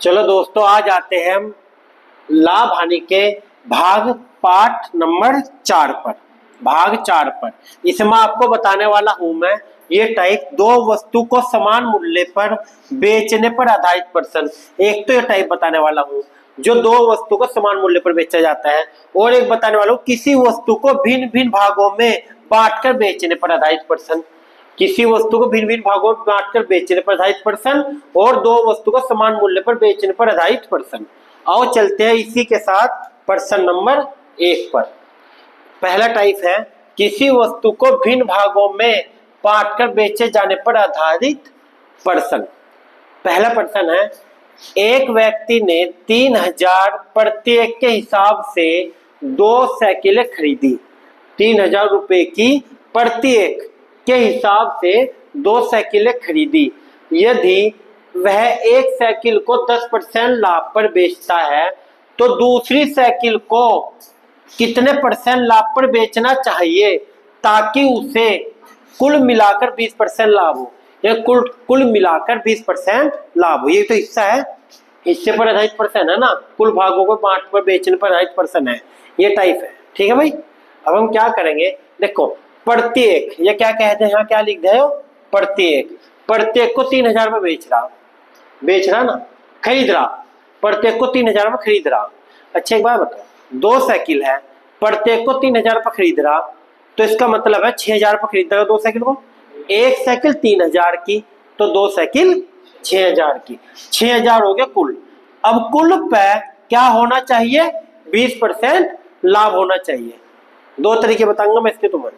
चलो दोस्तों, आज आते हैं हम लाभ हानि के भाग पाठ नंबर 4 पर। भाग 4 पर इसमें आपको बताने वाला हूं मैं ये टाइप दो वस्तु को समान मूल्य पर बेचने पर आधारित प्रश्न। एक तो ये टाइप बताने वाला हूं जो दो वस्तु को समान मूल्य पर बेचा जाता है, और एक बताने वाला हूं किसी वस्तु को भिन्न भिन्न भागों में बांटकर बेचने पर आधारित प्रश्न। किसी वस्तु को भिन्न भिन्न भागों में बांटकर बेचने पर आधारित प्रश्न और दो वस्तु को समान मूल्य पर बेचने पर आधारित प्रश्न। आओ चलते हैं इसी के साथ प्रश्न नंबर 1 पर। पहला टाइप है किसी वस्तु को भिन्न भागों में बांटकर बेचे जाने पर आधारित प्रश्न। पहला प्रश्न है, एक व्यक्ति ने 3000 प्रत्येक के हिसाब से 2 साइकिलें खरीदी। 3000 रुपए की प्रत्येक के हिसाब से 2 साइकिलें खरीदी। यदि वह एक साइकिल को 10% लाभ पर बेचता है तो दूसरी साइकिल को कितने % लाभ पर बेचना चाहिए ताकि उसे कुल मिलाकर 20% लाभ हो। या कुल मिलाकर 20% लाभ हो। ये तो हिस्सा है, हिस्से पर आधारित प्रश्न है ना, कुल भागों को बांट पर बेचने पर आधारित प्रश्न है, ये टाइप है। ठीक है भाई। अब हम क्या करेंगे, देखो प्रत्येक, ये क्या कहते हैं, यहाँ क्या लिख दे हो, प्रत्येक। प्रत्येक को 3000 में बेच रहा ना, खरीद रहा, प्रत्येक को 3000 में खरीद रहा। अच्छा एक बात बताओ, 2 साइकिल है, प्रत्येक को 3000 पर खरीद रहा, तो इसका मतलब है 6000 पर खरीद रहा 2 साइकिल को। एक साइकिल 3000 की तो 2 साइकिल 6000 की, 6000 हो गया कुल। अब कुल पे क्या होना चाहिए, 20% लाभ होना चाहिए। 2 तरीके बताऊंगा मैं इसके तुम्हें,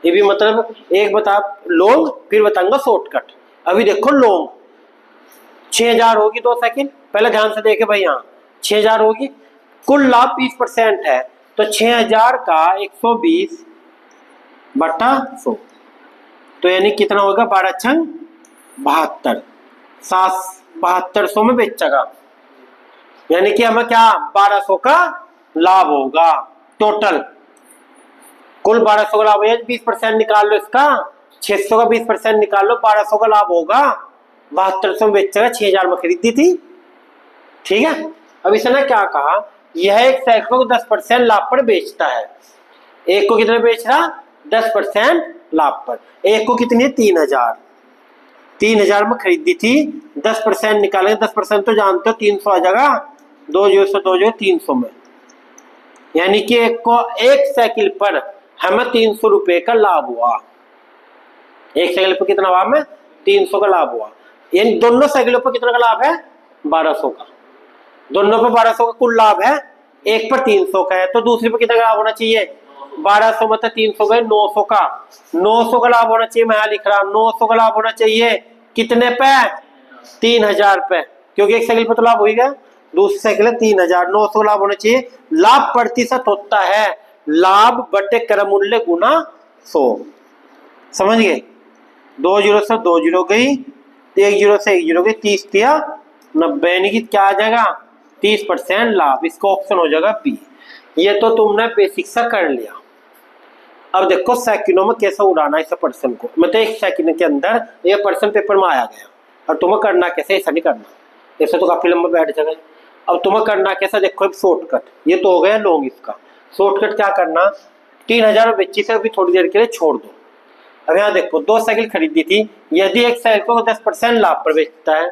ये भी मतलब एक बता लॉन्ग, फिर बताऊंगा शॉर्टकट। अभी देखो लॉन्ग 6000 होगी 2 साइकिल, पहले ध्यान से देखे भाई, यहाँ 6000 होगी, कुल लाभ 20% है, तो 6000 का 120 बटा 100, तो यानी कितना होगा, 12 छंग 72, 7200 में बेचेगा। यानी कि हमें क्या 1200 का लाभ होगा टोटल। कुल 1200 का लाभ है, 20% निकाल लो इसका, 600 का 20% निकाल लो, 1200 का लाभ होगा। 7200 में बेचेगा, 6000 में खरीदी थी। ठीक है। अब इसने क्या कहा, यह एक साइकिल को 10% लाभ पर बेचता है। एक को कितने बेच रहा, 10% लाभ पर। एक को कितनी, 3000 में खरीदी थी, 10% निकालेंगे, 10% तो जानते हो 300 आ जाएगा, 2 0 से 2 0 300 में। यानी कि एक साइकिल पर हमें 300 रुपए का लाभ हुआ। एक साइकिल पर कितना लाभ है, 300 का लाभ हुआ। यानी दोनों साइकिलों पर कितना का लाभ है, 1200 का। दोनों पर 1200 का कुल लाभ है, एक पर 300 का है, तो दूसरी पर कितना का लाभ होना चाहिए, 1200 मतलब 300 गए 900 का। 900 का लाभ होना चाहिए, मैं यहाँ लिख रहा हूं 900 का लाभ होना चाहिए। कितने पे, 3000 पे, क्योंकि एक साइकिल पर तो लाभ हो ही गया, दूसरी साइकिल है 3000, 900 लाभ होना चाहिए। लाभ प्रतिशत होता है लाभ बटे क्रय मूल्य गुना 100। समझ गए, 2 0 से 2 0 गई, 1 0 से 1 0 गई, 30 दिया 90, यानी कि क्या आ जाएगा, 30% लाभ। इसका ऑप्शन हो जाएगा बी। ये तो तुमने बेसिक सा कर लिया। अब देखो सेकंडों में कैसे उड़ाना इस पर्सन को, मतलब एक सेकंड के अंदर ये पर्सन पेपर में आया गया, और तुम्हें करना कैसे, ऐसा नहीं करना, ऐसे तो काफी लंबा बैठ जाएगा। अब तुम्हें करना कैसा, देखो अब शॉर्टकट, ये तो हो गया लॉन्ग, इसका शॉर्टकट क्या करना, 3000 बच्ची से अभी थोड़ी देर के लिए छोड़ दो। अब यहाँ देखो 2 साइकिल खरीदी थी, यदि एक साइकिल को 10% लाभ पर बेचता है,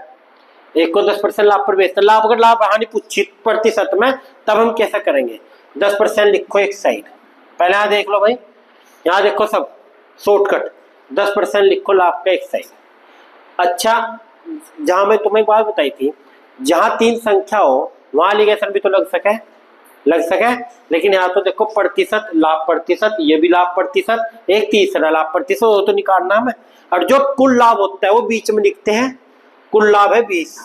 एक को 10% लाभ पर बेचता है, लाभ अगर लाभ हानि पूछी प्रतिशत में, तब हम कैसा करेंगे, 10% लिखो एक साइड, पहले यहाँ देख लो भाई, यहाँ देखो सब शॉर्टकट, 10% लिखो लाभ का एक साइड। अच्छा, जहां मैं तुम्हें एक बात बताई थी, जहां 3 संख्या हो वहां लिगेशन भी तो लग सके, लेकिन यहाँ तो देखो प्रतिशत, लाभ प्रतिशत, ये भी लाभ प्रतिशत, एक तीसरा लाभ प्रतिशत, वो तो निकालना है। और जो कुल लाभ होता है वो बीच में लिखते हैं, कुल लाभ है 20,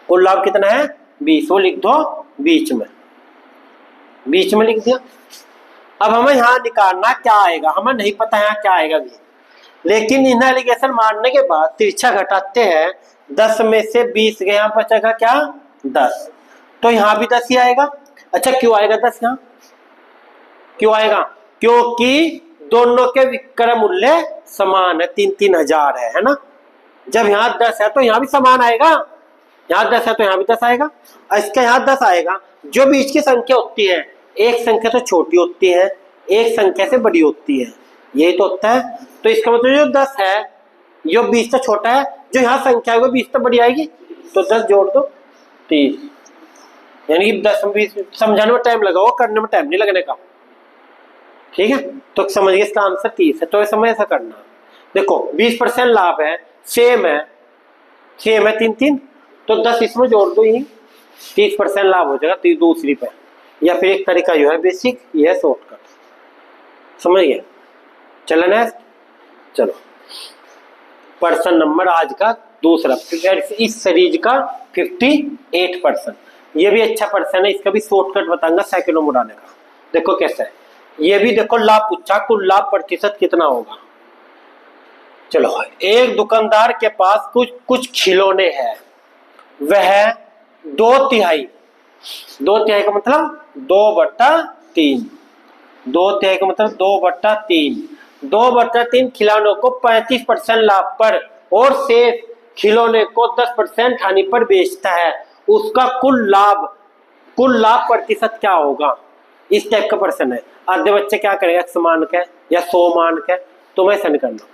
कुल लाभ कितना है 20, वो लिख दो बीच में लिख दिया। अब हमें यहाँ निकालना क्या आएगा, हमें नहीं पता यहाँ क्या आएगा भी, लेकिन इन एलिगेशन मारने के बाद तिरछा घटाते हैं, 10 में से 20 गया, बचेगा क्या 10, तो यहाँ भी 10 ही आएगा। अच्छा क्यों आएगा 10 यहाँ, क्यों आएगा, क्योंकि दोनों के विक्रय मूल्य समान है, 3000 है ना। जब यहाँ 10 है तो यहाँ भी समान आएगा, यहाँ 10 है तो यहाँ भी 10 आएगा, और इसका यहाँ 10 आएगा। जो बीच की संख्या होती है, एक संख्या तो छोटी होती है, एक संख्या से बड़ी होती है, यही तो होता है। तो इसका मतलब जो 10 है, जो 20 से छोटा है, जो यहाँ संख्या है वो 20 से बड़ी आएगी, तो 10 जोड़ दो 30, यानी कि 10 20 समझाने में टाइम लगा, करने में टाइम नहीं लगने का। ठीक है, तो समझिए इसका आंसर 30 है। तो समय ऐसा करना, देखो 20% लाभ है, सेम है 3 3, तो 10 इसमें जोड़ दो, ही 30% लाभ हो जाएगा दूसरी पे। या फिर एक तरीका जो है बेसिक, ये है शॉर्टकट, समझ गए। चलो नेक्स्ट, चलो पर्सन नंबर आज का दूसरा, इस सीरीज का 58%। ये भी अच्छा पर्सन है, इसका भी शॉर्टकट बताऊंगा सैकड़ों में उड़ाने का। देखो कैसा है, ये भी देखो लाभ पूछा, कुल लाभ प्रतिशत कितना होगा। चलो, एक दुकानदार के पास कुछ खिलौने हैं, वह 2/3 का मतलब 2/3, 2/3 का मतलब 2/3 खिलौनों को 35% लाभ पर और शेष खिलौने को 10% हानि पर बेचता है, उसका कुल लाभ प्रतिशत क्या होगा। इस टाइप का प्रश्न है। आधे बच्चे क्या करेंगे, 100 मान के या 100 मान के, तुम्हें ऐसा नहीं करना।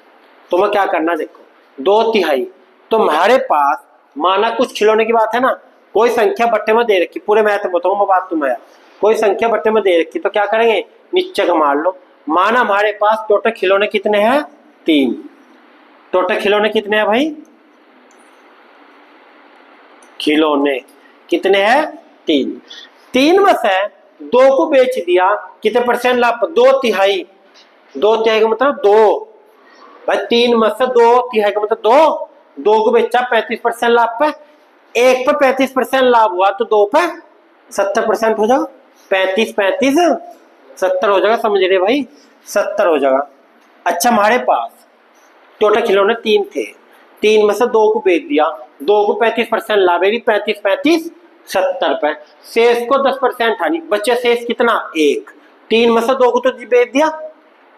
तुम्हें क्या करना, देखो 2/3 तुम्हारे पास, माना कुछ खिलौने की बात है ना, कोई संख्या बट्टे में दे रखी, पूरे मैथ बताऊंगा बात तुम्हें, कोई संख्या बट्टे में दे रखी, तो क्या करेंगे, नीचे का मान लो। माना हमारे पास टोटल खिलौने कितने हैं, 3। टोटल खिलौने कितने हैं भाई, खिलौने कितने हैं, 3 में से 2 को बेच दिया, कितने परसेंट लाभ, 2/3, 2/3 का मतलब 2 भाई, 3 में से 2/3 का मतलब 2 को बेचा 35% लाभ पे, एक पे 35% लाभ हुआ तो 2 पे 70% हो जाएगा, 35 70 हो जाएगा, समझ रहे भाई, 70 हो जाएगा। अच्छा, हमारे पास टोटल खिलौने 3 थे, 3 में से 2 को बेच दिया, 2 को 35% लाभ है, 35 70 पे, शेष को 10% हानि, बच्चा शेष कितना, 1। 3 में से 2 को तो बेच दिया,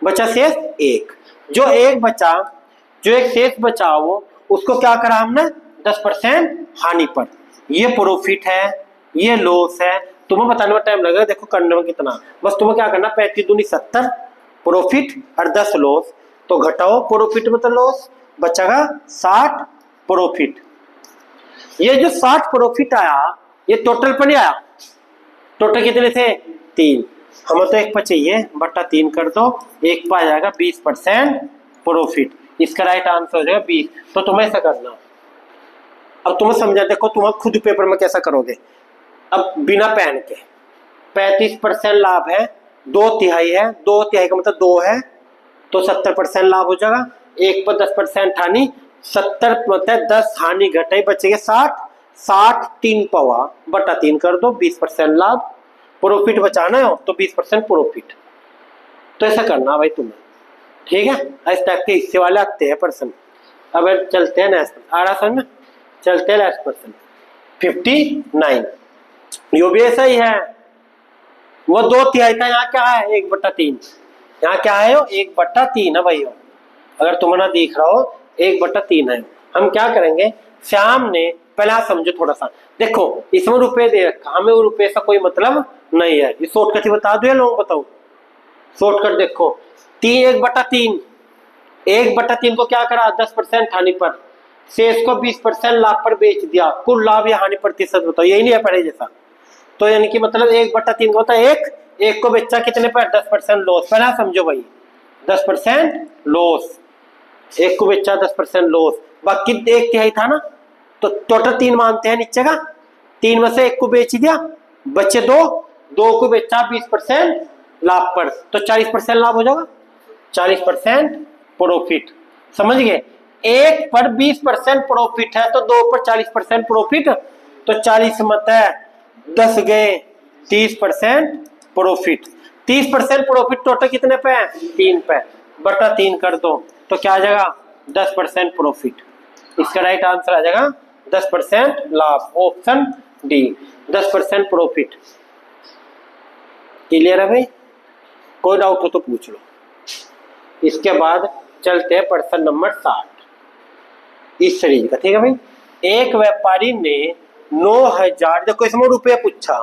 बचा शेष 1। जो एक शेष बचा वो, उसको क्या करा हमने, 10% हानि पर। ये प्रॉफिट है, ये लॉस है, तुम्हें बताने में टाइम लगेगा, देखो करने में कितना। बस तुम्हें क्या करना, 35 दूनी 70 प्रॉफिट और 10 लॉस, तो घटाओ प्रॉफिट में तो लॉस, बचेगा 60 प्रॉफिट। ये जो 60 प्रॉफिट आया, ये टोटल पर नहीं आया, टोटल कितने थे, 3, हमें तो एक पर चाहिए, बटा 3 कर दो, एक पर आ जाएगा 20% प्रॉफिट। इसका राइट आंसर हो जाएगा 20। तो तुम्हें ऐसा करना, अब तुम्हें समझा, देखो तुम खुद पेपर में कैसा करोगे। अब बिना पेन के 35% लाभ है, 2/3 है, 2/3 का मतलब 2 है, तो 70% लाभ हो जाएगा, एक पर 10% हानि, 70 मतलब 10 हानि घटाई, बचेगा 60 3 पवा, बटा 3 कर दो, 20% लाभ, प्रॉफिट बचाना हो तो 20% प्रॉफिट। तो ऐसा करना भाई तुम्हें, ठीक है। इस टाइप के हिस्से वाले आते हैं पर्सन। अब चलते हैं नेक्स्ट, आ रहा समझ में, चलते हैं नेक्स्ट पर्सन 59। यो भी ऐसा ही है, वो 2/3 था, यहाँ क्या है, 1/3, यहाँ क्या है, 1/3 है भाई। अगर तुम्हें ना दिख रहा हो, 1/3 है। हम क्या करेंगे, श्याम ने, पहले आप समझो थोड़ा सा, देखो इसमें रुपए दे रखा, हमें वो रुपए से कोई मतलब नहीं है। ये शॉर्टकट ही बता दो या लोग बताओ, शॉर्टकट देखो, 1/3, 1/3 को क्या करा, 10% हानि पर, शेष को 20% लाभ पर बेच दिया, कुल लाभ या हानि प्रतिशत बताओ, यही नहीं है पहले जैसा। तो यानी कि मतलब 1/3 होता है, एक को बेचा कितने पर, 10% लॉस। पहले समझो भाई, 10% लॉस, एक को बेचा 10% लॉस, बाकी 1/3 था ना, तो टोटल 3 मानते हैं नीचे का, 3 में से 1 को बेच दिया, बचे 2 को बेचा 20% लाभ पर, तो 40% लाभ हो जाएगा, 40% प्रॉफिट। समझ गए, 1 पर 20% प्रॉफिट है, तो 2 पर 40% प्रॉफिट, तो 40 मत है 10 गए 30% प्रॉफिट। 30% प्रॉफिट टोटल कितने पे है, 3 पे, बटा 3 कर दो, तो क्या आ जाएगा, 10% प्रॉफिट। इसका राइट आंसर आ जाएगा 10% लाभ, ऑप्शन डी, 10% प्रॉफिट। क्लियर है भाई, कोई डाउट हो तो पूछ लो। इसके बाद चलते हैं पर्सन नंबर 60 इस सीरीज का, ठीक है भाई। एक व्यापारी ने 9,000, देखो इसमें रुपये पूछा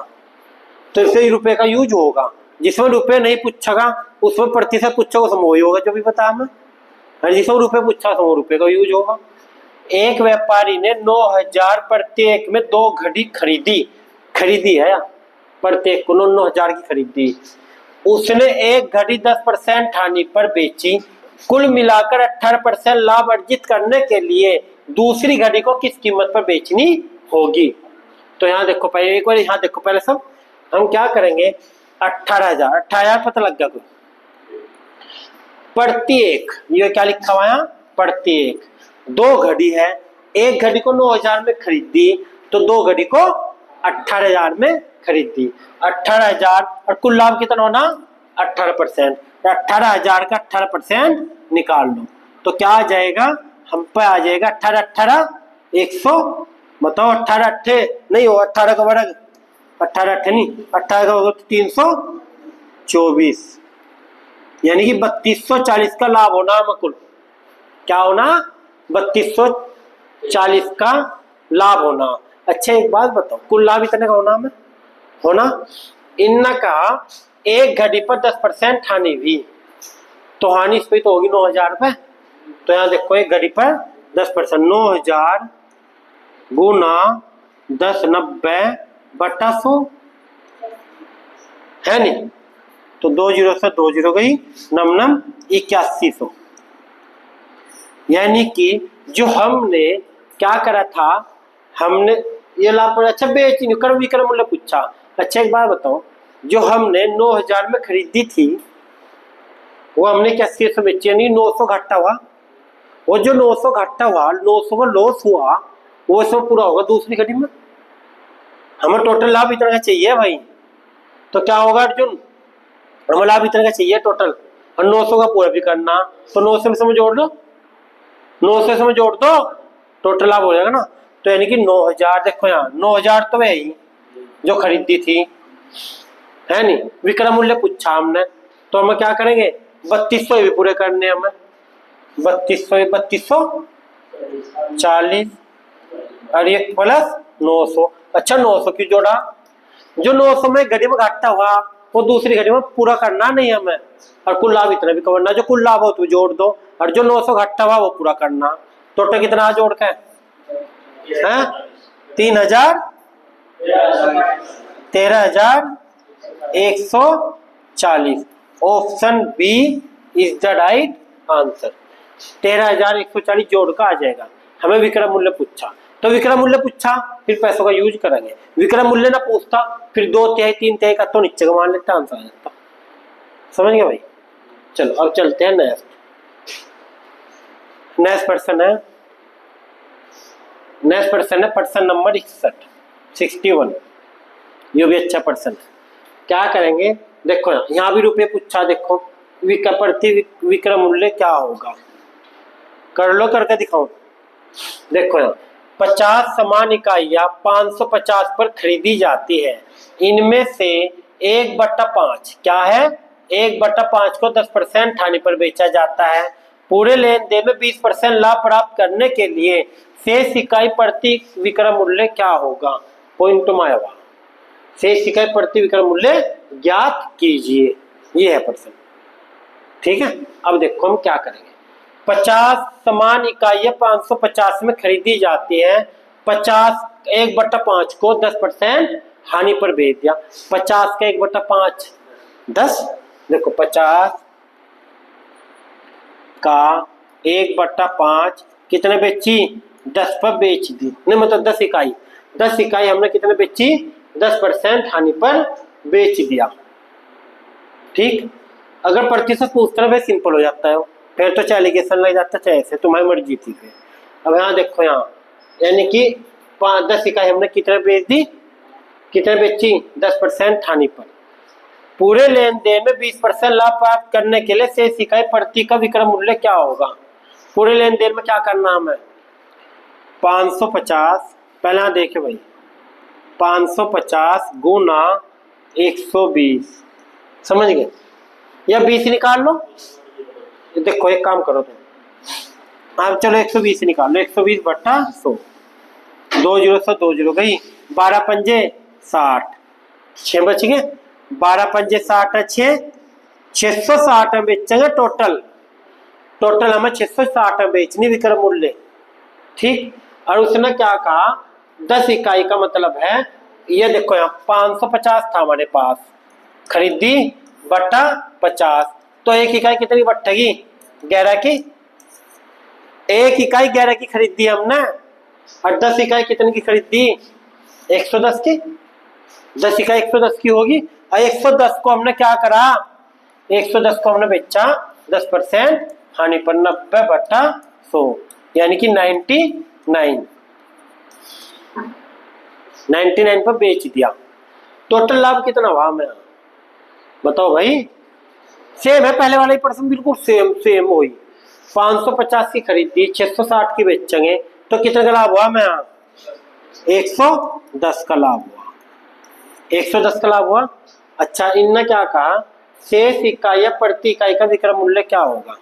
तो इससे रुपये का यूज होगा, जिसमें रुपये नहीं पूछेगा उसमें प्रतिशत पूछा उसमें वही होगा जो भी बताया मैं, और जिसमें रुपये पूछा तो वो रुपये का यूज होगा। एक व्यापारी ने 9,000 प्रत्येक में 2 घड़ी खरीदी है, प्रत्येक को 9,000 की खरीदी। उसने एक घड़ी 10% हानि पर बेची, कुल मिलाकर 18% लाभ अर्जित करने के लिए दूसरी घड़ी को किस कीमत पर बेचनी होगी। तो यहाँ देखो पहले, एक बार यहाँ देखो पहले सब हम क्या करेंगे, 18,000 पता लग गया कोई, प्रत्येक, ये क्या लिखा हुआ है, प्रत्येक 2 घड़ी है, एक घड़ी को 9,000 में खरीदी तो 2 घड़ी को 18,000 में खरीदी, 18,000 और कुल लाभ कितना होना 18%, 18,000 का 18% निकाल लो तो क्या आ जाएगा, हम पे आ जाएगा 18 100, बताओ 18 नहीं हो, 18 का वर्ग 18 नहीं, 18 का वर्ग 324, यानी कि 3240 का लाभ होना है कुल, क्या होना 3240 का लाभ होना। अच्छा एक बात बताओ, कुल लाभ इतने का होना इनका एक घड़ी पर 10% हानि हुई तो हानि इस पे तो होगी 9,000 रुपए। तो यहाँ देखो एक घड़ी पर 10%, 9,000 गुना 10 90/100 है नहीं, तो 2 जीरो से 2 जीरो गई, 8100। यानी कि जो हमने क्या करा था, हमने ये लाभ, अच्छा बेच विक्रम मूल्य पूछा। अच्छा एक बात बताओ, जो हमने 9,000 में खरीदी थी वो हमने क्या 80 बेची, यानी 900 घाटा हुआ, वो जो 900 घाटा हुआ, 900 का लॉस हुआ वो सब पूरा होगा दूसरी घड़ी में। हमें टोटल लाभ इतना का चाहिए भाई, तो क्या होगा अर्जुन, हमें लाभ इतना का चाहिए टोटल, और 900 का पूरा भी करना, तो 900 में जोड़ दो, 900 में जोड़ दो टोटल लाभ हो जाएगा ना। तो यानी कि 9,000, देखो यहाँ 9,000 तो है ही जो खरीदी थी, है नहीं, विक्रय मूल्य पूछा हमने, तो हम क्या करेंगे 3200 भी पूरे करने हमें, 3240 और एक प्लस 900। अच्छा 900 की जोड़ा, जो 900 में घड़ी में घाटा हुआ वो दूसरी घड़ी में पूरा करना नहीं हमें, और कुल लाभ इतना भी करना, जो कुल लाभ हो तो जोड़ दो, और जो 900 घाटा हुआ वो पूरा करना। टोटल कितना जोड़ के है 13,140। Option B is the right answer, 13,140 जोड़ का आ जाएगा। हमें विक्रय मूल्य पूछा तो विक्रय मूल्य पूछा, फिर पैसों का यूज करेंगे। विक्रय मूल्य ना पूछता फिर 2/3 3/3 का तो नीचे का मान लेता, आंसर आ जाता। समझ गए भाई। चलो अब चलते हैं नेक्स्ट पर्सन है, नेक्स्ट पर्सन है पर्सन नंबर 61। ये भी अच्छा पर्सन है। क्या करेंगे, देखो यहाँ भी रुपये पूछा, देखो प्रति विक्रय मूल्य क्या होगा, कर लो करके दिखाओ। देखो यहाँ 50 समान इकाइयां 550 पर खरीदी जाती है, इनमें से 1/5 क्या है, 1/5 को 10% हानि पर बेचा जाता है। पूरे लेन देन में 20% लाभ प्राप्त करने के लिए शेष इकाई प्रति विक्रय मूल्य क्या होगा, पॉइंट माया, शेष इकाई प्रति विक्रय मूल्य ज्ञात कीजिए। ये है प्रश्न, ठीक है। अब देखो हम क्या करेंगे, 50 समान इकाइयां 550 में खरीदी जाती है, 1/5 को 10% हानि पर बेच दिया। 50 का 1/5 10, देखो 50 का 1/5 कितने बेची, 10 पर बेच दी, नहीं मतलब 10 इकाई हमने कितने बेची, 10% हानि पर बेच दिया। ठीक, अगर प्रतिशत पूछता है सिंपल हो जाता है, फिर तो चाहे एलिगेशन लग जाता चाहे ऐसे, तुम्हारी मर्जी थी। फिर अब यहाँ देखो, यहाँ यानी कि 10 इकाई हमने कितने बेच दी, कितने बेची, 10% हानि पर। पूरे लेन देन में 20% लाभ प्राप्त करने के लिए शेष इकाई प्रति का विक्रय मूल्य क्या होगा। पूरे लेन देन में क्या करना हमें, 550, पहले देखे भाई 550 गुना 120, समझ गए, या 20 निकाल लो। देखो एक काम करो तुम, आप चलो 120 निकाल लो, 120/100 2 जीरो से 2 जीरो गई, 12 पंजे 60, 6 बच गए, 12 पंजे 60 है 660 में बेचेंगे टोटल हमें 660 में बेचनी विक्रय मूल्य। ठीक, और उसने क्या कहा 10 इकाई का मतलब है, ये देखो यहाँ 550 था हमारे पास, खरीदी बटा 50, तो एक इकाई कितनी बटेगी 11 की, एक इकाई 11 की खरीदी हमने, और 10 इकाई कितने की खरीदी 110 की, 10 इकाई 110 की होगी, और 110 को हमने क्या करा 110 को हमने बेचा 10% हानि पर 90 बटा 100 यानी कि 99 पर बेच दिया। टोटल लाभ कितना हुआ हमें बताओ भाई, सेम है पहले वाला ही प्रश्न, बिल्कुल सेम हुई। 550 की खरीदी 660 की बेचेंगे तो कितने का लाभ हुआ हमें 110 का लाभ हुआ, 110 का लाभ हुआ। अच्छा, इनने क्या कहा शेष इकाई या प्रति इकाई का विक्रय मूल्य क्या होगा।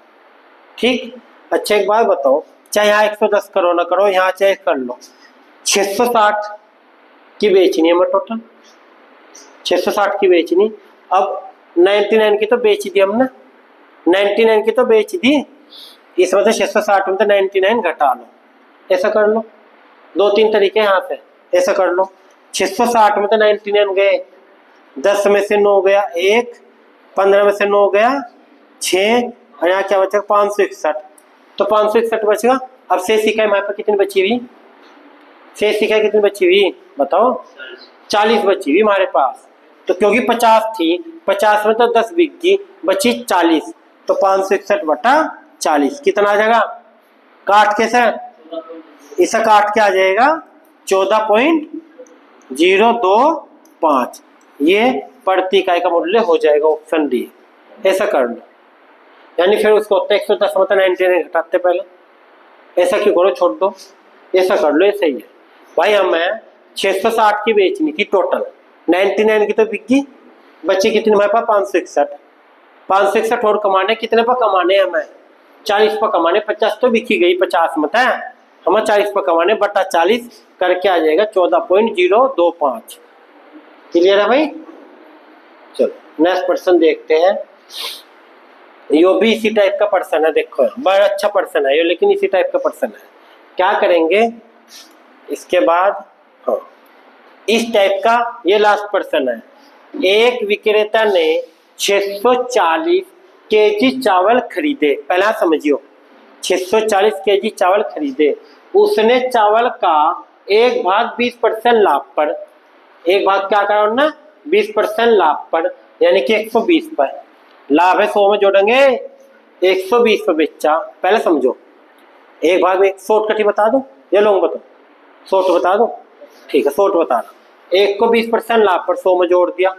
ठीक, अच्छा एक बात बताओ, चाहे यहाँ 110 करो ना करो, यहाँ चाहे कर लो, 660 की बेचनी है मैं टोटल, 660 की बेचनी, अब 99 की तो बेच दी हमने, 99 की तो बेच दी, इस वजह 660 में तो 99 घटा लो, ऐसा कर लो, 2-3 तरीके यहाँ से, ऐसा कर लो 660 में तो 99 गए, 10 में से 9 गया 1, 15 में से 9 गया 6, और यहाँ क्या बचेगा 561, तो 561 बचेगा। अब शेष इकाई हमारे पास कितनी बची हुई, शेष इकाई कितनी बची हुई बताओ 40 बची हुई हमारे पास, तो क्योंकि 50 थी 50 में तो 10 बिक गई, बची 40, तो 561 बटा 40 कितना आ जाएगा, काट कैसे इसे काट के आ जाएगा 14.025, ये प्रति इकाई का मूल्य हो जाएगा, ऑप्शन डी। ऐसा कर लो, यानी फिर उसको 110 मतलब 99 घटाते पहले, ऐसा क्यों करो छोड़ दो, ऐसा कर लो, ये सही है भाई। हमें 660 की बेचनी थी टोटल, 99 की तो बिकी, बच्चे कितने हमारे पास 561 और कमाने कितने पर कमाने हमें 40 पर कमाने, 50 तो बिकी गई 50 मत है, हमें 40 पर कमाने बटा 40 करके आ जाएगा 14.025। क्लियर है भाई। चलो नेक्स्ट पर्सन देखते हैं, यो भी इसी टाइप का पर्सन है, देखो बड़ा अच्छा पर्सन है ये, लेकिन इसी टाइप का पर्सन है। क्या करेंगे इसके बाद, हाँ इस टाइप का ये लास्ट पर्सन है। एक विक्रेता ने 640 केजी चावल खरीदे, पहला समझियो 640 केजी चावल खरीदे, उसने चावल का एक भाग 20% लाभ पर, एक भाग क्या करा ना 20% लाभ पर, यानी कि 120 पर, लाभ है 100 में जोड़ेंगे 120 पर बेचा। पहले समझो, एक भाग में शॉर्टकट ही बता दो या लोग बताओ, शॉर्ट बता दो, ठीक है शॉर्ट बता दो, एक को 20% लाभ पर 100 में जोड़ दिया,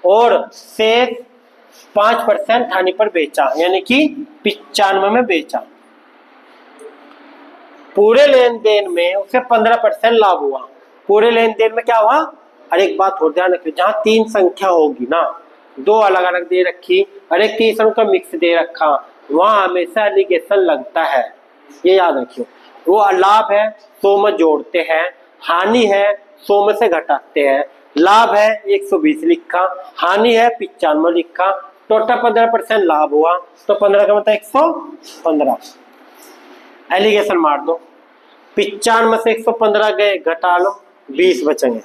और शेष 5% हानि पर बेचा, यानी कि 95 में बेचा। पूरे लेन देन में उसे 15% लाभ हुआ। पूरे लेन देन में क्या हुआ, और एक बात और ध्यान रखिए, जहां 3 संख्या होगी ना, 2 अलग अलग दे रखी और एक तीसरा का मिक्स दे रखा, वहां हमेशा एलिगेशन लगता है, ये याद रखियो। वो लाभ है 100 में जोड़ते हैं, हानि है 100 में से घटाते हैं, लाभ है 120 लिखा, हानि है 95 लिखा, टोटल 15% लाभ हुआ, तो 15 का मतलब 115, एलिगेशन मार दो। 95 में से 115 गए, घटा लो 20 बचेंगे,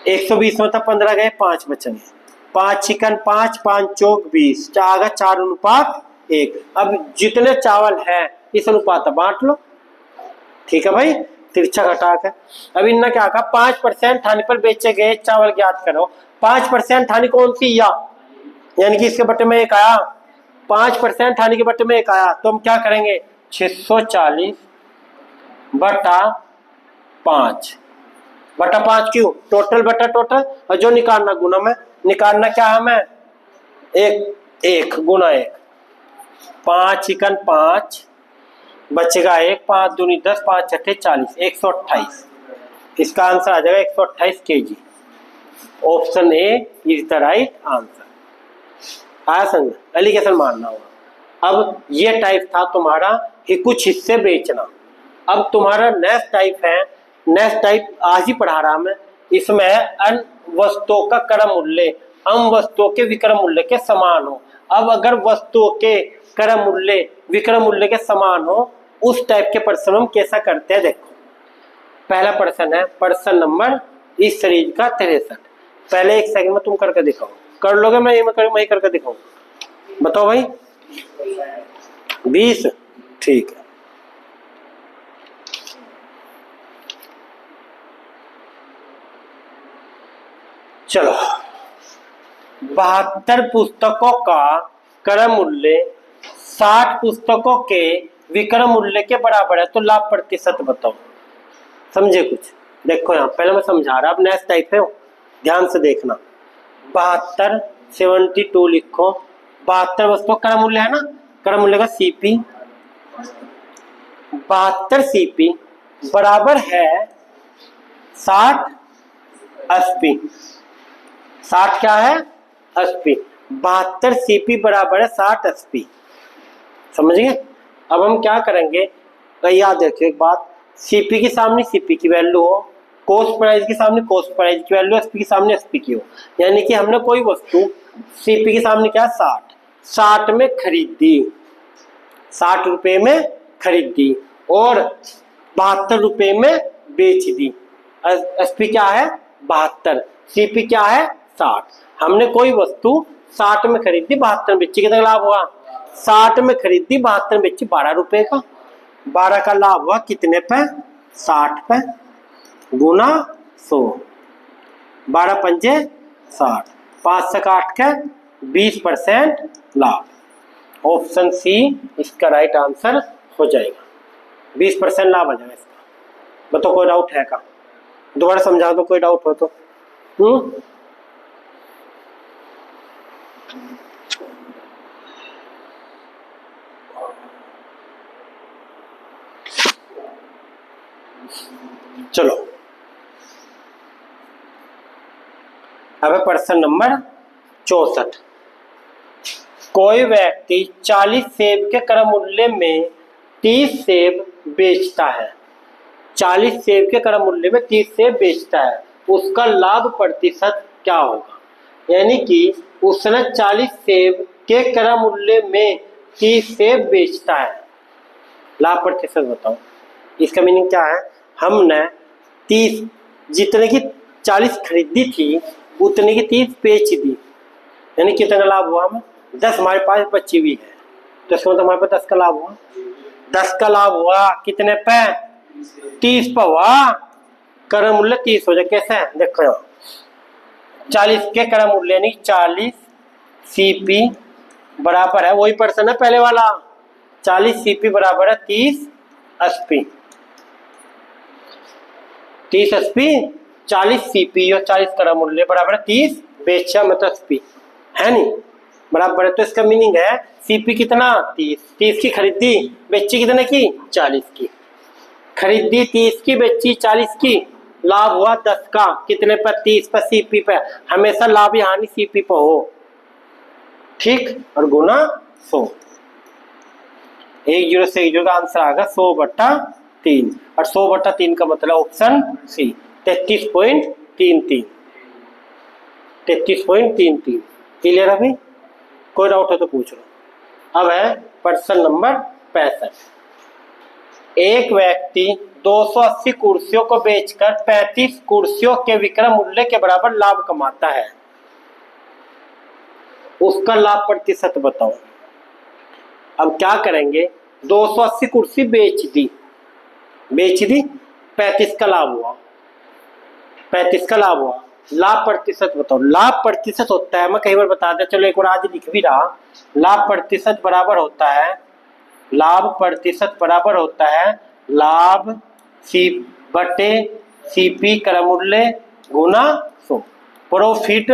120 में तो 15 गए 5 बचेंगे, 5 चिकन 5 5 चौक 20, आगे 4:1। अब जितने चावल है इस अनुपात बांट लो, ठीक है भाई, तिरछा घटा के। अब इनने क्या कहा 5% हानि पर बेचे गए चावल ज्ञात करो। 5% हानि कौन सी, या यानी कि इसके बटे में एक आया, 5% हानि के बटे में एक आया, तो हम क्या करेंगे 640 बटा 5 बटा 5 क्यों, टोटल बटा टोटल, और जो निकालना गुना में, निकालना क्या हमें एक गुना 1, 5 चिकन 5 बचेगा 1, 5 दूनी 10, 5 छठे 40, 128। इसका आंसर आ जाएगा 128 KG. Option A is the right answer. आया समझ, एलिगेशन मारना होगा। अब ये टाइप था तुम्हारा कि कुछ हिस्से बेचना। अब तुम्हारा नेक्स्ट टाइप है, नेक्स्ट टाइप आज ही पढ़ा रहा मैं, इसमें है अन वस्तुओं का क्रम मूल्य अम वस्तुओं के विक्रम मूल्य के समान हो। अब अगर वस्तुओं के क्रम मूल्य विक्रम मूल्य के समान हो उस टाइप के प्रश्न हम कैसा करते हैं देखो। पहला प्रश्न है प्रश्न नंबर इस सीरीज का 63। पहले एक सेकंड में तुम करके दिखाओ, कर लोगे? मैं करके दिखाऊं, बताओ भाई। 20, ठीक है। चलो, 72 पुस्तकों का क्रम मूल्य 60 पुस्तकों के विक्रम मूल्य के बराबर है, तो लाभ प्रतिशत बताओ। समझे कुछ? देखो यहाँ पहले मैं समझा रहा, अब नेक्स्ट टाइप है, ध्यान से देखना। 72 72 लिखो, 72 वस्तुओं का क्रम मूल्य है ना, क्रम मूल्य का सीपी 72 सीपी बराबर है 60 एसपी। 60 क्या है? एसपी। 72 सीपी बराबर है 60 एसपी। समझ गए? अब हम क्या करेंगे, तो याद रखिए एक बात, सीपी के सामने सीपी की वैल्यू हो, कॉस्ट प्राइस के सामने कॉस्ट प्राइस की वैल्यू, एसपी के सामने एसपी की हो। यानी कि हमने कोई वस्तु सीपी के सामने क्या 60 में खरीदी, 60 रुपए में खरीदी और 72 रुपए में बेच दी। एसपी क्या है? 72। सीपी क्या है? 60। हमने कोई वस्तु 60 में खरीदी, 72 में बेची, कितना लाभ हुआ? 60 में खरीदी, 72 में बेची, 12 रुपए का। 12 का लाभ हुआ कितने पे? 60 पे, गुना 100, 12 पंजे 60, 5 से काट के 20% लाभ। ऑप्शन सी इसका राइट आंसर हो जाएगा, 20% लाभ आ जाएगा इसका। बताओ कोई डाउट है का? दोबारा समझा दो, कोई डाउट हो तो। चलो, अब प्रश्न नंबर 64। कोई व्यक्ति 40 सेब के क्रम मूल्य में 30 सेब बेचता है। 40 सेब के क्रम मूल्य में 30 सेब बेचता है, उसका लाभ प्रतिशत क्या होगा? यानी कि उसने 40 सेब के क्रम मूल्य में 30 सेब बेचता है, लाभ प्रतिशत बताओ। इसका मीनिंग क्या है? हमने 30 जितने की 40 खरीदी थी उतने की 30 बेच दी, यानी कितना लाभ हुआ? हमें 10 हमारे पास बची हुई है, तो इसका मतलब हमारे पास 10 का लाभ हुआ। 10 का लाभ हुआ कितने पे? 30 पे हुआ। क्रम मूल्य 30 हो जाए, कैसे है देखो यहाँ, 40 के क्रम मूल्य यानी 40 सीपी बराबर है, वही प्रश्न है पहले वाला, 40 सीपी बराबर है 30 एसपी। 30 एसपी 40 सीपी और 40 क्रम मूल्य बराबर है 30 बेचा मतलब एसपी है नहीं, बराबर है। तो इसका मीनिंग है सीपी कितना? 30 की खरीदी, बेची कितने की? 40 की। खरीदी 30 की, बेची 40 की, लाभ हुआ 10 का, कितने पर? 30 पर सीपी पे। हमेशा लाभ या हानि सीपी पे हो, ठीक, और गुना 100। 10 से 1 का आंसर आएगा 100/3, और 100/3 का मतलब ऑप्शन सी 33.33। 33.33 क्लियर है भाई? कोई डाउट है तो पूछ लो। अब है प्रश्न नंबर 65। एक व्यक्ति 280 कुर्सियों को बेचकर 35 कुर्सियों के विक्रय मूल्य के बराबर लाभ कमाता है, उसका लाभ प्रतिशत बताओ। अब क्या करेंगे, 280 कुर्सी बेच दी, 35 का लाभ हुआ, 35 का लाभ हुआ, लाभ प्रतिशत बताओ। लाभ प्रतिशत होता है, मैं कई बार बता दिया, चलो एक बार आज लिख भी रहा, लाभ प्रतिशत बराबर होता है, लाभ प्रतिशत बराबर होता है लाभ सी बटे सीपी क्रय मूल्य गुना 100, प्रॉफिट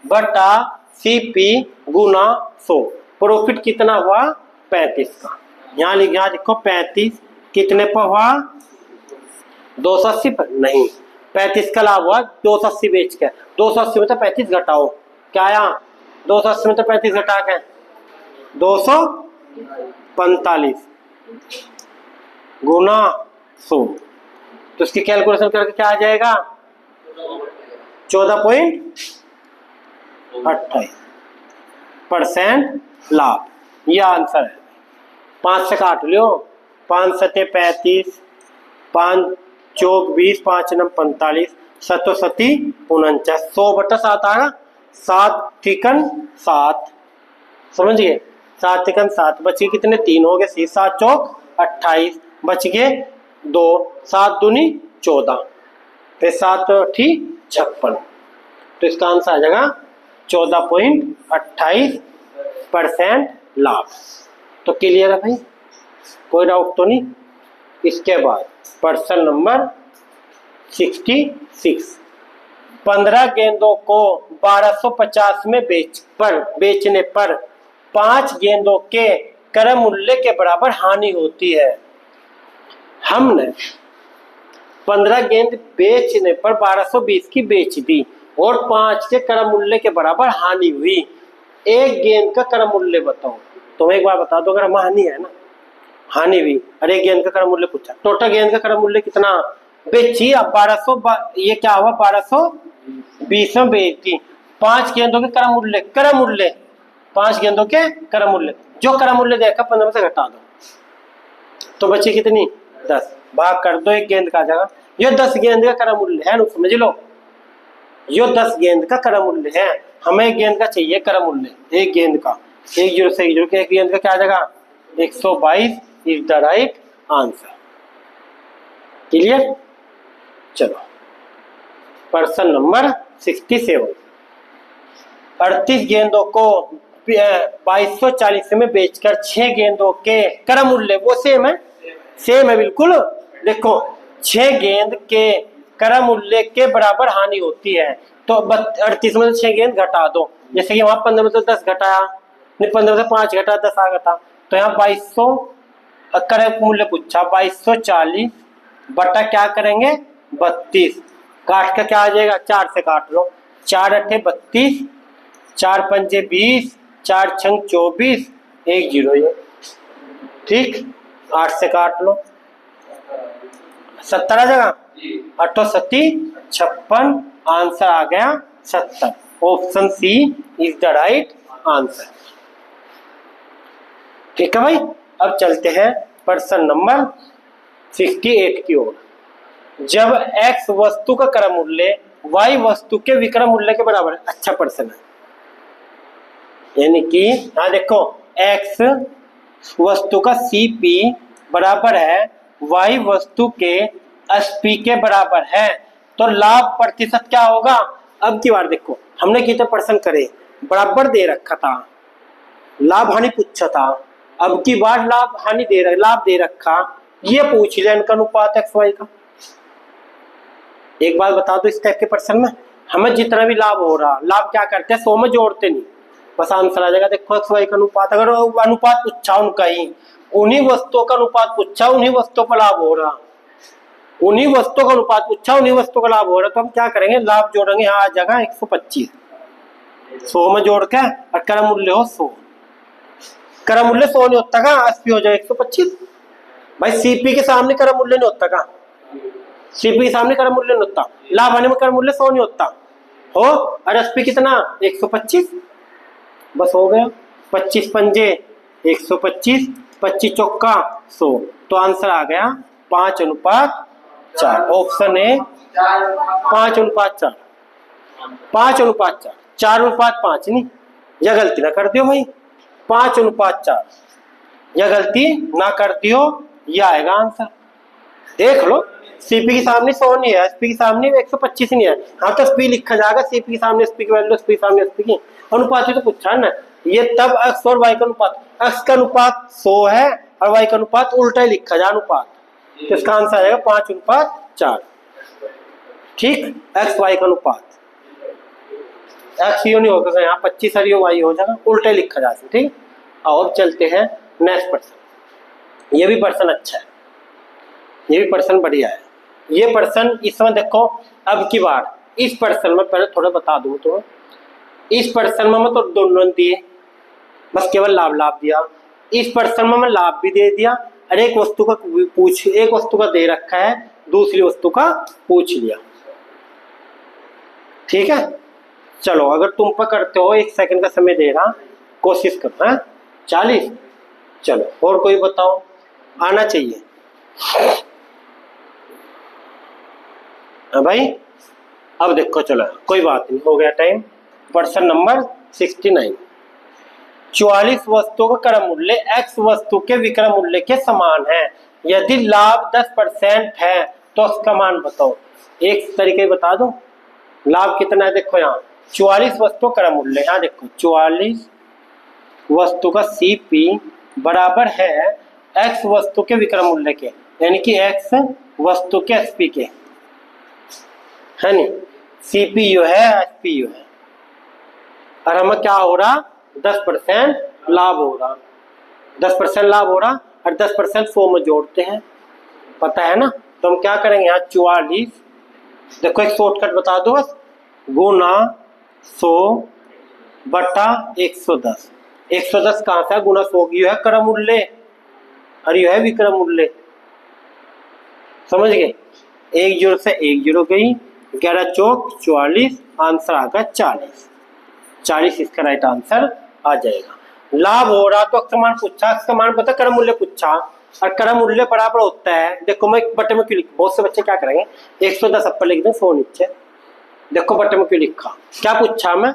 बटा सीपी गुना 100। प्रॉफिट कितना हुआ? 35 का। यहाँ लिखो 35 कितने पर हुआ? 280 पर नहीं, 35 का लाभ हुआ 280 बेच के। 280 में तो 35 घटाओ, क्या आया? 280 में तो 35 घटा के 245 गुना 100। तो इसकी कैलकुलेशन करके क्या आ जाएगा 14.28% लाभ। यह आंसर है। 5 से काट लियो, 5 सते 35, 5 चौक 20, 5 नम 45, 7 सती 49, 100/7 आएगा। 7 तिकन 7, समझ गए। 7 तिकन 7 बचे कितने 3 हो गए, 7 चौक 28 बच गए 2, 7 दूनी 14, फिर 7 ठी 56। तो इसका आंसर आ जाएगा 14.28% लाभ। तो क्लियर है भाई, कोई डाउट तो नहीं। इसके बाद प्रश्न नंबर 66। 15 गेंदों को 1250 में बेचने पर 5 गेंदों के क्रय मूल्य के बराबर हानि होती है। हमने 15 गेंद बेचने पर 1220 की बेच दी और 5 के क्रय मूल्य के बराबर हानि हुई। एक गेंद का क्रय मूल्य बताओ। तो एक बार बता दो, अगर हम हानि है ना, हानि हुई और एक गेंद का क्रय मूल्य पूछा, टोटल गेंद का क्रय मूल्य कितना बेची, अब 1200, ये क्या हुआ 1220 में बेची। 5 गेंदों के क्रय मूल्य 5 गेंदों के क्रय मूल्य, जो क्रय मूल्य देखा 15 से घटा दो तो बची कितनी 10, भाग कर दो एक गेंद का जगह। ये 10 गेंद का क्रय मूल्य है ना, समझ लो, ये 10 गेंद का क्रय मूल्य है। हमें एक गेंद का चाहिए क्रय मूल्य, एक गेंद का 10 से 1 के, एक गेंद का क्या जगह 122 is the right answer. Clear. चलो प्रश्न नंबर 67। 38 गेंदों को 2240 में बेचकर 6 गेंदों के क्रय मूल्य, वो सेम है बिल्कुल। देखो 6 गेंद के क्रय मूल्य के बराबर हानि होती है, तो 38 में 6 गेंद घटा दो। जैसे कि वहां 15 में से 10 घटाया, 15 से 5 घटा 10 आ गया, तो यहाँ 2200 क्रय मूल्य पूछा, 2240 बटा क्या करेंगे 32, काट का क्या आ जाएगा 4 से काट लो, 4 अट्ठे 32, 4 पंजे 20, 4 छंग 24, 1 0 ये ठीक। 8 से काट लो 70 आ जाएगा, 8 सती 56, आंसर आ गया 70। Option C is the right answer. ठीक है भाई। अब चलते हैं प्रश्न नंबर 68 की ओर। जब x वस्तु का क्रय मूल्य y वस्तु के विक्रय मूल्य के बराबर है। अच्छा प्रश्न है, यानी कि हाँ देखो x वस्तु का CP बराबर है y वस्तु के SP के बराबर है, तो लाभ प्रतिशत क्या होगा। अब की बार देखो हमने कितने प्रश्न करे, बराबर दे रखा था, लाभ हानि पूछा था, अब की बार लाभ दे रखा, ये पूछ लिया इनका अनुपात एक्स वाई का। एक बात बता दो, इस टाइप के प्रश्न में हमें जितना भी लाभ हो रहा, लाभ क्या करते हैं 100 में जोड़ते नहीं, बस आंसर आ जाएगा। देखो एक्स वाई का अनुपात, अगर अनुपात पूछा उनका ही, उन्हीं वस्तुओं का अनुपात पूछा, उन्हीं वस्तुओं पर लाभ हो रहा, उन्हीं वस्तुओं का अनुपात पूछा, उन्हीं वस्तुओं का लाभ हो रहा, तो हम क्या करेंगे लाभ जोड़ेंगे। यहाँ आ जाएगा 125, 100 में जोड़ के और क्रय मूल्य हो 100, क्रय मूल्य 100 नहीं होता का, 80 हो जाए 125। भाई सीपी के सामने क्रय मूल्य नहीं होता का, सीपी के सामने क्रय मूल्य नहीं होता, लाभ आने में क्रय मूल्य 100 नहीं होता हो, और एसपी कितना 125, बस हो गया। 25 पंजे 125, 25 चौका 100, तो आंसर आ गया 5:4। ऑप्शन ए 5:4, 5:4, 4:5 नहीं, यह गलती ना कर दियो भाई, 5:4 यह गलती ना कर दियो, यह आएगा आंसर। देख लो सीपी के सामने 100 नहीं है, एसपी के सामने 125 नहीं है, हाँ तो एसपी लिखा जाएगा, सीपी के सामने एसपी की वैल्यू, एसपी के सामने एसपी की अनुपात ही तो पूछा ना, ये तब एक्स और वाई का अनुपात, एक्स का अनुपात 100 है और वाई का अनुपात उल्टा ही लिखा जाए अनुपात, तो इसका आंसर आएगा 5:4। ठीक, एक्स वाई का अनुपात, एक्स यू नहीं होगा यहाँ 25 और वाई हो जाएगा, उल्टा ही लिखा जा सकता। ठीक, और चलते हैं नेक्स्ट प्रश्न। ये भी प्रश्न अच्छा है, ये भी प्रश्न बढ़िया है। ये प्रश्न इसमें देखो, अब की बार इस प्रश्न में पहले थोड़ा बता दूं तो, इस प्रश्न में मैं तो दोनों दिए, बस केवल लाभ दिया, इस प्रश्न में मैं लाभ भी दे दिया, और एक वस्तु का दे रखा है, दूसरी वस्तु का पूछ लिया। ठीक है, चलो अगर तुम पर करते हो, 1 सेकंड का समय दे रहा, कोशिश करो। है 40। चलो और कोई बताओ, आना चाहिए। हाँ भाई, अब देखो, चलो कोई बात नहीं, हो गया टाइम। प्रश्न नंबर 69। 44 वस्तुओं का क्रम मूल्य x वस्तु के विक्रम मूल्य के समान है। यदि लाभ 10% है तो उसका मान बताओ। एक तरीके बता दो, लाभ कितना है। देखो यहाँ 44 वस्तु क्रम मूल्य, यहाँ देखो 44 वस्तु का CP बराबर है x वस्तु के विक्रम मूल्य के, यानी कि x वस्तु के SP के, है नी। CPU है, SPU है, और हमें क्या हो रहा, 10% लाभ हो रहा, 10% लाभ हो रहा, और 10% 100 में जोड़ते हैं, पता है ना। तो हम क्या करेंगे यहाँ 44, देखो एक शॉर्टकट बता दो बस, गुना 100 बटा 110। 110 कहाँ से, गुना 100 की है क्रम मूल्य, और ये है विक्रम मूल्य, समझ गए। 1 0 से 1 0 गई, 11 चौक 44, आंसर आ गया 40। इसका राइट आंसर आ जाएगा। लाभ हो रहा तो अक्ष मान पूछा, अक्ष मान पता, क्रम मूल्य पूछा, और क्रम मूल्य बराबर होता है। देखो मैं बटे में क्यों लिख, बहुत से बच्चे क्या करेंगे 110 ऊपर लिख दें 100 नीचे। देखो बटे में क्यों लिखा, क्या पूछा मैं,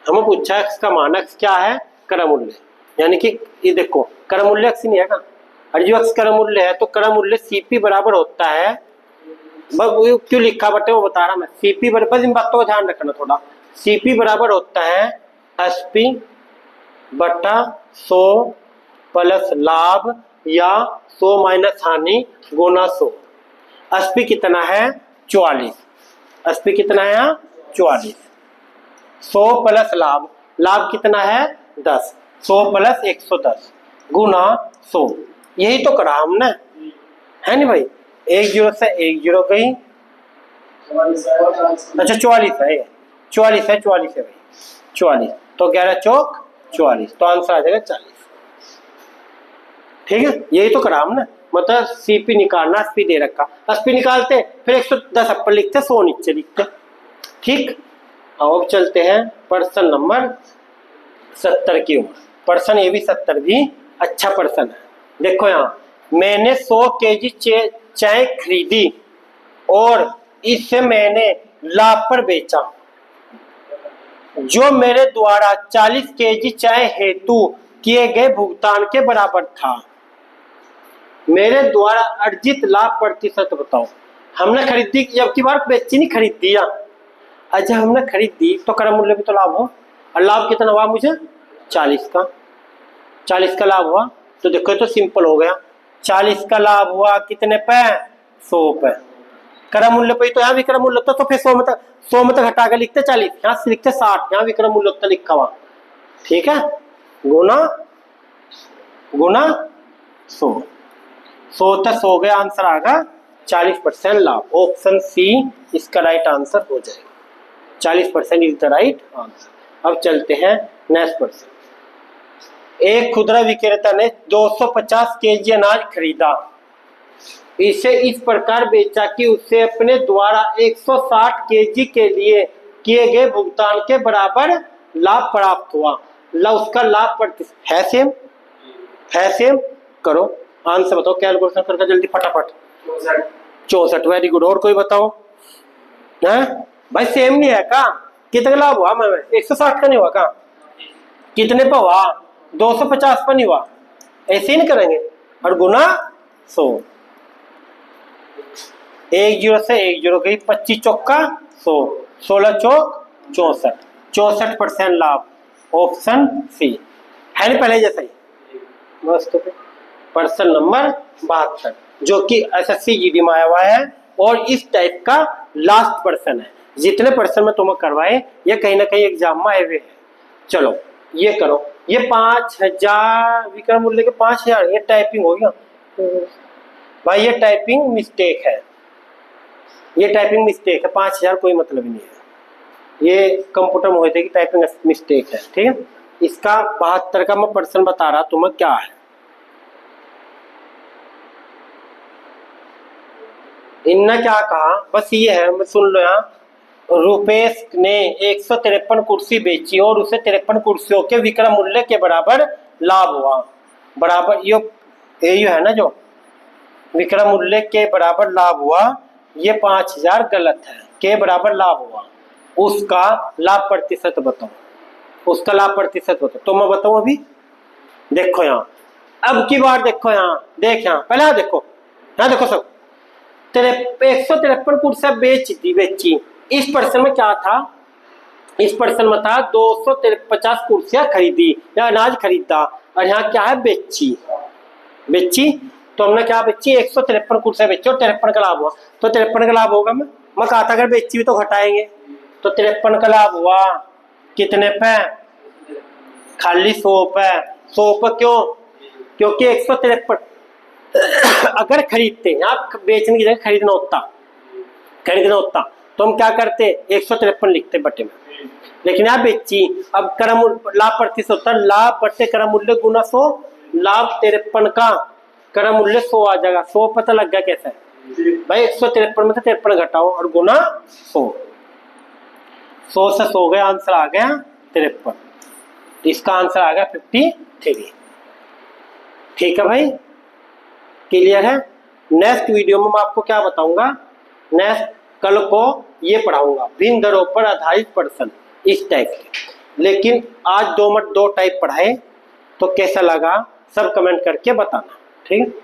हमें पूछा अक्ष का मान, अक्ष क्या है, क्रम मूल्य, यानी कि ये देखो क्रम मूल्य अक्ष नहीं है का, और जो अक्ष क्रम मूल्य है तो क्रम मूल्य CP बराबर होता है, क्यों लिखा बटे वो बता रहा मैं, CP बराबर, इन बातों का ध्यान रखना थोड़ा, CP बराबर होता है SP बटा 100 प्लस लाभ या 100 माइनस हानि गुना 100। SP कितना है 44, SP कितना है 44, 100 प्लस लाभ, लाभ कितना है 10, 100 प्लस 110 गुना 100, यही तो करा हमने, है नहीं भाई। 1 0 से 1 0 गई, अच्छा 44 है, 44 है भाई, 44, तो 11 चौक 44, तो आंसर आ जाएगा 40। ठीक है, यही तो करा हमने, मतलब CP निकालना, SP दे रखा, SP निकालते फिर 110 ऊपर लिखते 100 नीचे लिखते। ठीक, अब चलते हैं प्रश्न नंबर 70 की ओर। प्रश्न ये भी 70 भी अच्छा प्रश्न है। देखो यहाँ, मैंने 100 kg चाय खरीदी और इसे मैंने लाभ पर बेचा, जो मेरे द्वारा 40 kg चाय हेतु किए गए भुगतान के बराबर था। मेरे द्वारा अर्जित लाभ प्रतिशत बताओ। हमने खरीदी, जबकि बार बेची नहीं, खरीद दिया। अच्छा हमने खरीद दी तो क्रम मूल्य भी तो लाभ हो, और लाभ कितना हुआ मुझे 40 का लाभ हुआ। तो देखो तो सिंपल हो गया, 40 का लाभ हुआ कितने पे, 100 पे, क्रम मूल्य पे, तो यहाँ विक्रम मूल्य होता तो फिर 100 में तक हटा के लिखते 40, यहाँ से लिखते 60, यहाँ विक्रम मूल्य होता लिखा हुआ। ठीक है, गुना 100 तक हो गया, आंसर आएगा 40% लाभ। ऑप्शन C इसका राइट आंसर हो जाएगा, 40% इज द राइट आंसर। अब चलते हैं नेक्स्ट प्रश्न। एक खुदरा विक्रेता ने 250 kg अनाज खरीदा, इसे इस प्रकार बेचा कि उसे अपने द्वारा 160 kg के लिए किए गए भुगतान के बराबर लाभ प्राप्त हुआ। उसका लाभ प्रतिशत है सेम, करो आंसर बताओ, कैलकुलेशन करके जल्दी फटाफट। 64, वेरी गुड। और कोई बताओ, है भाई सेम नहीं है का, कितने लाभ हुआ, मैं 160 का नहीं हुआ का, कितने पे हुआ 250 पर नहीं हुआ, ऐसे ही नहीं करेंगे, और गुना 100। 1 0 से 1 0 गई, 25 चौका 100, 16 चौक 64, 64% लाभ। ऑप्शन C है नहीं पहले जैसा ही। मस्त। प्रश्न नंबर 72 जो कि SSC GD में आया हुआ है, और इस टाइप का लास्ट प्रश्न है। जितने प्रश्न में तुम्हें करवाए ये कहीं ना कहीं एग्जाम में आए हुए हैं। चलो ये करो, ये 5000 विक्रम मूल्य के 5000, ये टाइपिंग हो गया भाई, ये टाइपिंग मिस्टेक है, ये टाइपिंग मिस्टेक है, 5000 कोई मतलब नहीं है, ये कंप्यूटर में होती है कि टाइपिंग मिस्टेक है। ठीक है, इसका 72 का मैं प्रश्न बता रहा तुम्हें क्या है। इनने क्या कहा, बस ये है, मैं सुन लो यहाँ। रुपेश ने 153 कुर्सी बेची और उसे 53 कुर्सियों के विक्रय मूल्य के बराबर लाभ हुआ। बराबर ये है ना, जो विक्रय मूल्य के बराबर लाभ हुआ, ये 5000 गलत है। के बराबर लाभ हुआ, उसका लाभ प्रतिशत बताओ, उसका लाभ प्रतिशत बताओ। तो मैं बताऊं अभी, देखो यहाँ, अब की बार देखो यहाँ, देख यहाँ पहले यहाँ देखो, यहाँ देखो सब 153 कुर्सियां बेची। इस पर्सन में क्या था, इस पर्सन में था 250 कुर्सियां खरीदी या अनाज खरीदा, और यहाँ क्या है, बेची। तो हमने क्या बेची, 153 कुर्सियां बेची और 53 का लाभ हुआ। तो 53 का लाभ होगा, मैं कहा था अगर बेची भी तो घटाएंगे। तो 53 का लाभ हुआ कितने पे, खाली 100 पे। 100 पे क्यों, क्योंकि 153 अगर खरीदते हैं आप, बेचने की जगह खरीदना होता तो हम क्या करते, 153 लिखते बटे में, लेकिन आप बेची। अब क्रम लाभ प्रतिशत होता है, लाभ बटे क्रम मूल्य गुना 100। लाभ 53 का क्रम मूल्य 100 आ जाएगा। 100 पता लग गया कैसे भाई, 153 में से 53 घटाओ और गुना 100। 100 से 100 गया, आंसर आ गया 53। इसका आंसर आ गया 53। ठीक है भाई, क्लियर है। नेक्स्ट वीडियो में मैं आपको क्या बताऊंगा, नेक्स्ट कल को ये पढ़ाऊंगा भिन्न दरों पर आधारित प्रश्न, इस टाइप के। लेकिन आज दो टाइप पढ़ाए, तो कैसा लगा सब कमेंट करके बताना, ठीक।